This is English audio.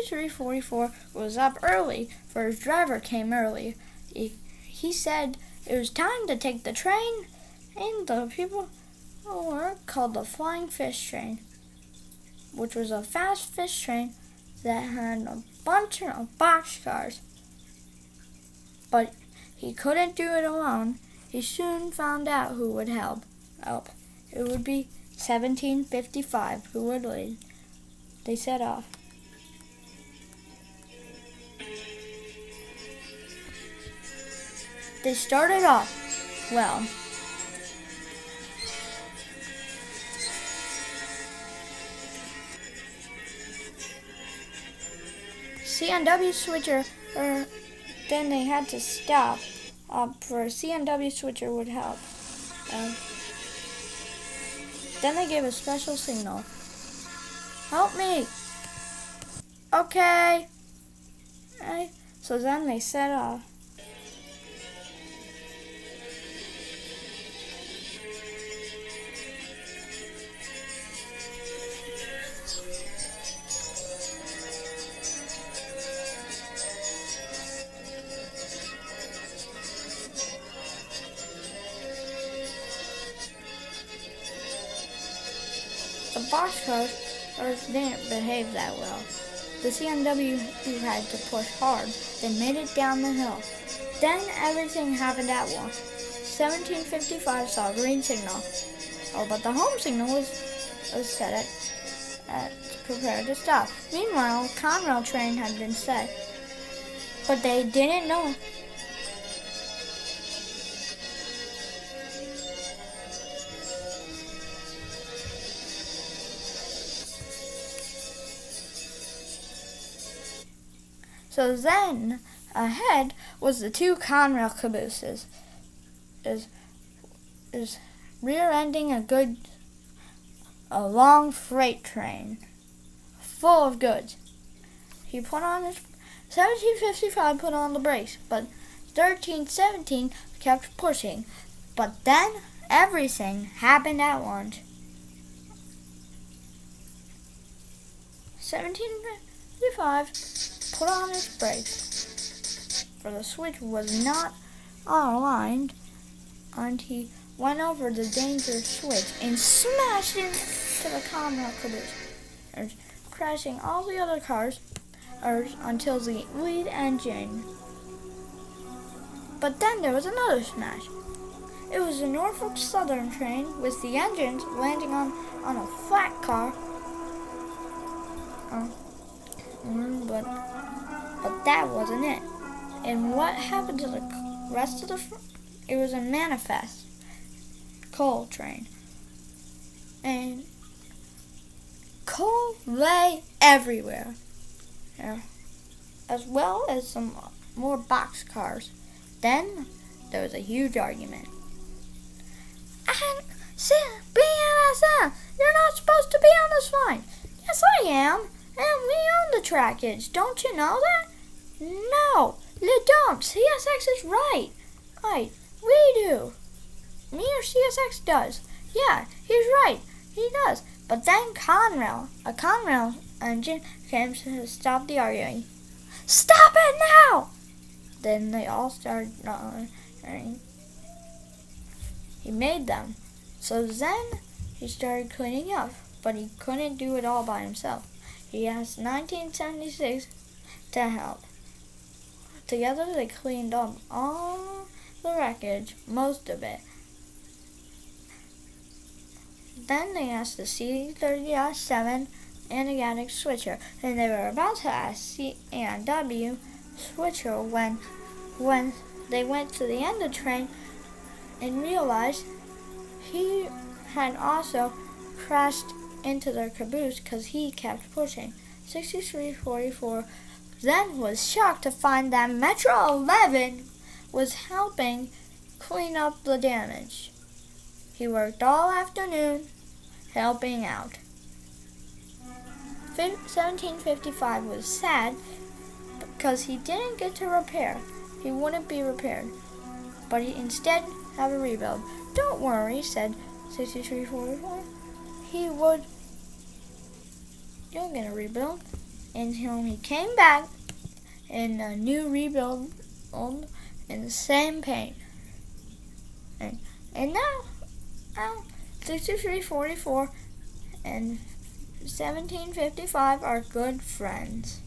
6344 was up early, for his driver came early. He said it was time to take the train, and the people were called the Flying Fish Train, which was a fast fish train that had a bunch of boxcars. But he couldn't do it alone. He soon found out who would help. It would be 1755 who would lead. They set off. They started off well. CNW switcher, then they had to stop for a CNW switcher would help. Then they gave a special signal. Help me! Okay. So then they set off. The boxcars didn't behave that well. The CNW had to push hard. They made it down the hill. Then everything happened at once. 1755 saw a green signal. But the home signal was set at prepared to stop. Meanwhile, a Conrail train had been set, but they didn't know. So then, ahead was the two Conrail cabooses, is rear-ending a long freight train full of goods. 1755 put on the brakes, but 1317 kept pushing. But then everything happened at once. 1755 put on his brakes, for the switch was not aligned, and he went over the danger switch and smashed into the Conrail caboose, crashing all the other cars until the lead engine. But then there was another smash. It was a Norfolk Southern train with the engines landing on a flat car. But that wasn't it. And what happened to the rest of it was a manifest coal train. And coal lay everywhere, as well as some more boxcars. Then there was a huge argument. BNSF, you're not supposed to be on this line. Yes, I am. And we own the trackage. Don't you know that? No, you don't. CSX is right. Right, we do. Me or CSX does. Yeah, he's right. He does. But then a Conrail engine came to stop the arguing. Stop it now! Then they all started arguing. He made them. So then he started cleaning up, but he couldn't do it all by himself. He asked 1976 to help. Together they cleaned up all the wreckage, most of it. Then they asked the C30-7 Anaganic switcher, and they were about to ask CNW switcher when they went to the end of the train and realized he had also crashed into their caboose because he kept pushing. 6344 then was shocked to find that Metro 11 was helping clean up the damage. He worked all afternoon helping out. 1755 was sad because he didn't get to repair. He wouldn't be repaired, but he instead have a rebuild. Don't worry, said 6344. You'll get a rebuild. until he came back in a new rebuild in the same paint. And now 6344 and 1755 are good friends.